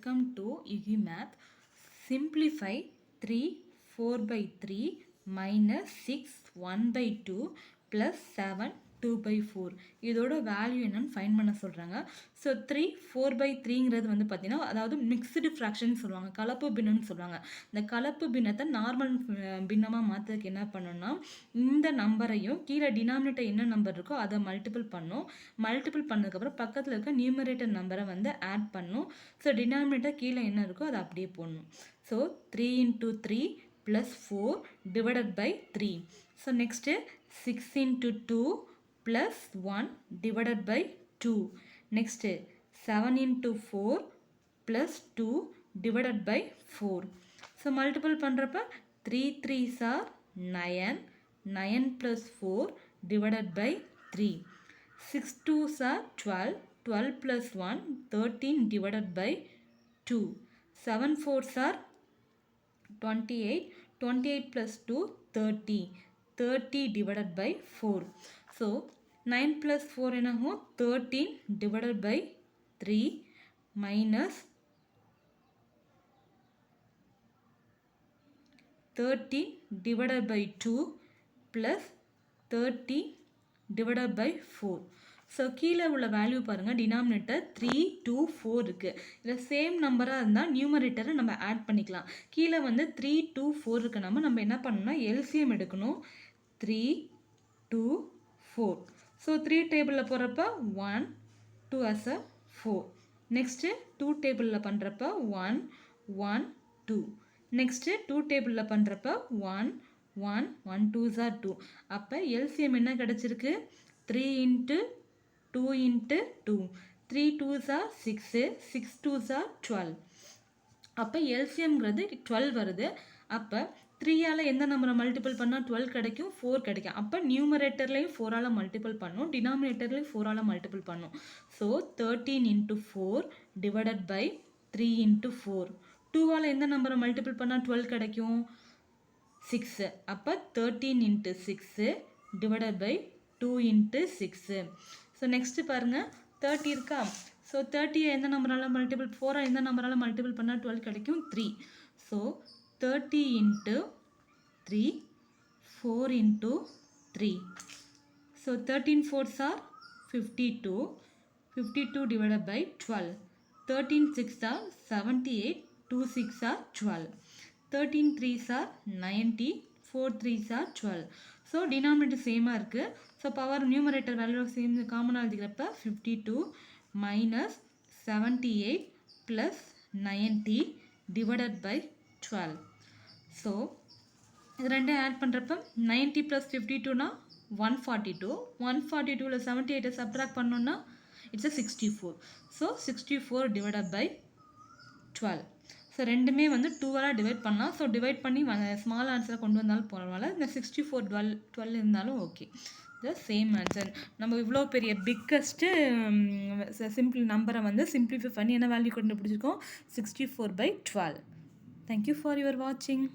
welcome to Yugi Math. Simplify 3 4 by 3 minus 6 1 by 2 plus 7 2 by 4 இதோட value என்னன்னு find பண்ண சொல்கிறாங்க. ஸோ 3 4 by 3ங்கிறது வந்து பார்த்தீங்கன்னா அதாவது மிக்ஸ்டு ஃப்ராக்ஷன் சொல்லுவாங்க, கலப்பு பின்னம்னு சொல்லுவாங்க. இந்த கலப்பு பின்னத்தை நார்மல் பின்னமாக மாற்றுறதுக்கு என்ன பண்ணணும்னா இந்த நம்பரையும் கீழே டினாமினேட்டர் என்ன நம்பர் இருக்கோ அதை மல்டிபிள் பண்ணும். மல்டிபிள் பண்ணதுக்கப்புறம் பக்கத்தில் இருக்க நியூமரேட்டர் நம்பரை வந்து ஆட் பண்ணும். ஸோ டினாமினேட்டர் கீழே என்ன இருக்கோ அதை அப்படியே போடணும். So 3 into 3 plus 4 divided by 3. So next 6 into 2 plus 1 divided by 2. Next 7 into 4 plus 2 divided by 4. So multiple பண்றப்ப 3 3s are 9. 9 plus 4 divided by 3. 6 2s are 12. 12 plus 1 13 divided by 2. 7 4s are 28. 28 plus 2 30. 30 divided by 4. So 9 plus 4 என்னகும் 13 divided by 3 minus 13 divided by 2 plus 30 divided by 4. So கீழே உள்ள value பாருங்கள், denominator 3 2 4 இருக்குது. இதில் same நம்பராக இருந்தால் நியூமரேட்டரை நம்ம add பண்ணிக்கலாம். கீழே வந்து 3 2 4 இருக்கு. நம்ம என்ன பண்ணணும்னா எல்சிஎம் எடுக்கணும். 3 2 4. ஸோ 3 டேபிளில் போகிறப்ப 1 2 as a 4. நெக்ஸ்ட்டு 2 டேபிளில் பண்ணுறப்ப 1 1 2. நெக்ஸ்ட்டு 2 டேபிளில் பண்ணுறப்ப 1 1 1 2s are 2. அப்போ எல்சிஎம் என்ன கிடச்சிருக்கு? 3 into 2 into 2. 3 2s are 6. 6 2s are 12. அப்போ எல்சிஎம்ங்கிறது 12 வருது. அப்போ 3ஆல் எந்த நம்பரை மல்டிபிள் பண்ணால் 12 கிடைக்கும், 4 கிடைக்கும். அப்போ நியூமரேட்டர்லேயும் 4ஆல் மல்டிபிள் பண்ணும், டினாமினேட்டர்லேயும் 4ஆல் மல்டிபிள் பண்ணும். So 13 into 4 divided by 3 into 4. 2ஆல் எந்த நம்பரை மல்டிபிள் பண்ணால் 12 கிடைக்கும், 6. அப்போ 13 into 6 divided by 2 into 6. So next பாருங்கள் 30 இருக்கா. ஸோ 30 எந்த நம்பரால் மல்டிபிள் 4 எந்த நம்பரால் மல்டிபிள் பண்ணால் 12 கிடைக்கும், 3. So 30 into 3 4 into 3. So 13 4s are 52. 52 divided by 12. 13 6 are 78. 2 6 are 12. 13 3s are 90. 4 3s are 12. So denominator சேமாக இருக்குது. So power numerator value same காமனாக எழுதிக்கிறப்ப 52 minus 78 plus 90 divided by 12. So இது ரெண்டும் ஆட் பண்ணுறப்ப 90 plus 52னா 142. 142ல் 78 சப்ட்ராக்ட் பண்ணோன்னா it's 64. So 64 divided by 12. So ரெண்டுமே வந்து 2ஆல் divide பண்ணலாம். ஸோ டிவைட் பண்ணி ஸ்மால் ஆன்சரை கொண்டு வந்தாலும் போகிறனால இந்த 64 12 இருந்தாலும் ஓகே. The same answer. நம்ம இவ்வளோ பெரிய பிக்கஸ்ட்டு சிம்பிள் நம்பரை வந்து சிம்பிளிஃபை பண்ணி என்ன வேல்யூ கண்டுபிடிச்சிருக்கோம், 64/12. தேங்க்யூ ஃபார் யுவர் வாட்சிங்.